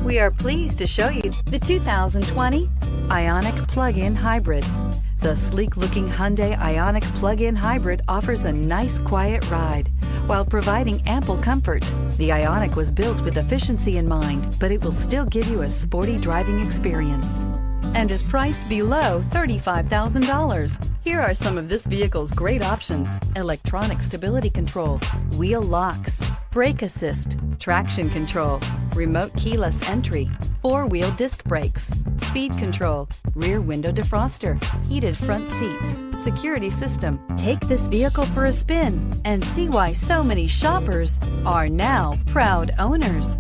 We are pleased to show you the 2020 Ioniq Plug-In Hybrid. The sleek-looking Hyundai Ioniq Plug-In Hybrid offers a nice, quiet ride while providing ample comfort. The Ioniq was built with efficiency in mind, but it will still give you a sporty driving experience and is priced below $35,000. Here are some of this vehicle's great options: electronic stability control, wheel locks, brake assist, traction control, remote keyless entry, four-wheel disc brakes, speed control, rear window defroster, heated front seats, security system. Take this vehicle for a spin and see why so many shoppers are now proud owners.